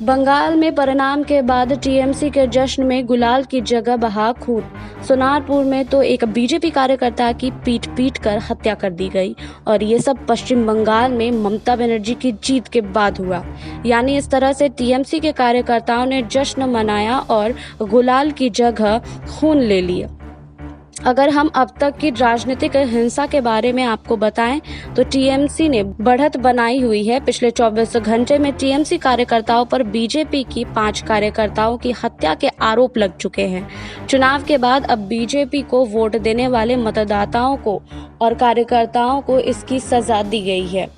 बंगाल में परिणाम के बाद टीएमसी के जश्न में गुलाल की जगह बहा खून। सोनारपुर में तो एक बीजेपी कार्यकर्ता की पीट पीट कर हत्या कर दी गई और ये सब पश्चिम बंगाल में ममता बनर्जी की जीत के बाद हुआ। यानी इस तरह से टीएमसी के कार्यकर्ताओं ने जश्न मनाया और गुलाल की जगह खून ले लिया। अगर हम अब तक की राजनीतिक हिंसा के बारे में आपको बताएं तो टीएमसी ने बढ़त बनाई हुई है। पिछले 24 घंटे में टीएमसी कार्यकर्ताओं पर बीजेपी की 5 कार्यकर्ताओं की हत्या के आरोप लग चुके हैं। चुनाव के बाद अब बीजेपी को वोट देने वाले मतदाताओं को और कार्यकर्ताओं को इसकी सजा दी गई है।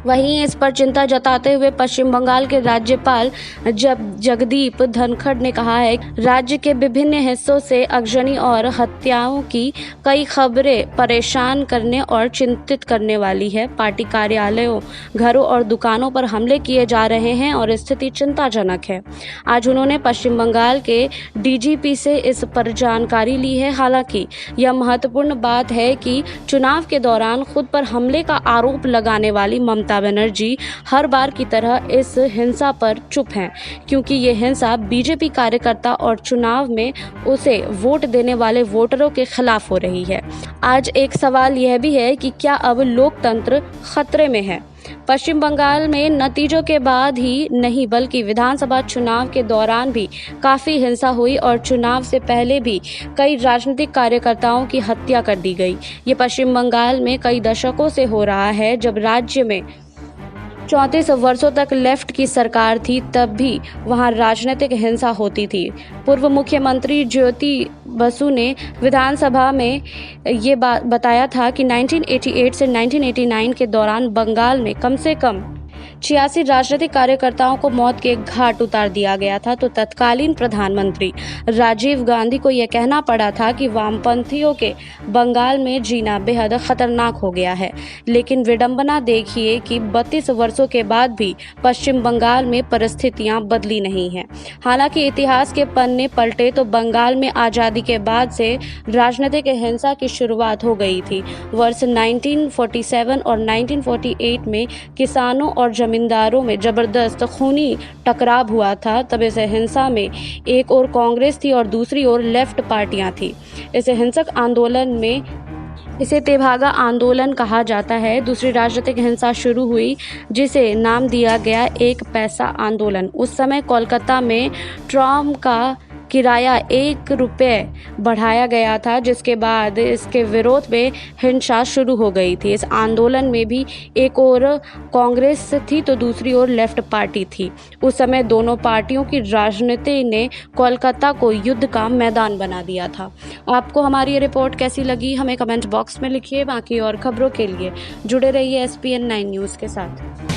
वहीं इस पर चिंता जताते हुए पश्चिम बंगाल के राज्यपाल जगदीप धनखड़ ने कहा है कि राज्य के विभिन्न हिस्सों से आगजनी और हत्याओं की कई खबरें परेशान करने और चिंतित करने वाली है। पार्टी कार्यालयों, घरों और दुकानों पर हमले किए जा रहे हैं और स्थिति चिंताजनक है। आज उन्होंने पश्चिम बंगाल के डीजीपी से इस पर जानकारी ली है। हालांकि यह महत्वपूर्ण बात है कि चुनाव के दौरान खुद पर हमले का आरोप लगाने वाली ममता बनर्जी हर बार की तरह इस हिंसा पर चुप हैं, क्योंकि ये हिंसा बीजेपी कार्यकर्ता और चुनाव में उसे वोट देने वाले वोटरों के खिलाफ हो रही है। आज एक सवाल यह भी है कि क्या अब लोकतंत्र खतरे में है? पश्चिम बंगाल में नतीजों के बाद ही नहीं बल्कि विधानसभा चुनाव के दौरान भी काफ़ी हिंसा हुई और चुनाव से पहले भी कई राजनीतिक कार्यकर्ताओं की हत्या कर दी गई। ये पश्चिम बंगाल में कई दशकों से हो रहा है। जब राज्य में 34 वर्षों तक लेफ्ट की सरकार थी तब भी वहां राजनीतिक हिंसा होती थी। पूर्व मुख्यमंत्री ज्योति बसु ने विधानसभा में ये बात बताया था कि 1988 से 1989 के दौरान बंगाल में कम से कम 86 राजनीतिक कार्यकर्ताओं को मौत के घाट उतार दिया गया था। तो तत्कालीन प्रधानमंत्री राजीव गांधी को यह कहना पड़ा था कि वामपंथियों के बंगाल में जीना बेहद खतरनाक हो गया है। लेकिन विडंबना देखिए कि 32 वर्षों के बाद भी पश्चिम बंगाल में परिस्थितियां बदली नहीं हैं। हालांकि इतिहास के पन्ने पलटे तो बंगाल में आज़ादी के बाद से राजनीतिक हिंसा की शुरुआत हो गई थी। वर्ष 1947 और 1948 में किसानों और जमींदारों में जबरदस्त खूनी टकराव हुआ था। तब इस हिंसा में एक ओर कांग्रेस थी और दूसरी ओर लेफ्ट पार्टियां थी। इस हिंसक आंदोलन में इसे तेभागा आंदोलन कहा जाता है। दूसरी राजनीतिक हिंसा शुरू हुई जिसे नाम दिया गया एक पैसा आंदोलन। उस समय कोलकाता में ट्राम का किराया 1 रुपये बढ़ाया गया था, जिसके बाद इसके विरोध में हिंसा शुरू हो गई थी। इस आंदोलन में भी एक ओर कांग्रेस थी तो दूसरी ओर लेफ्ट पार्टी थी। उस समय दोनों पार्टियों की राजनीति ने कोलकाता को युद्ध का मैदान बना दिया था। आपको हमारी ये रिपोर्ट कैसी लगी हमें कमेंट बॉक्स में लिखिए। बाकी और खबरों के लिए जुड़े रहिए SPN9 न्यूज़ के साथ।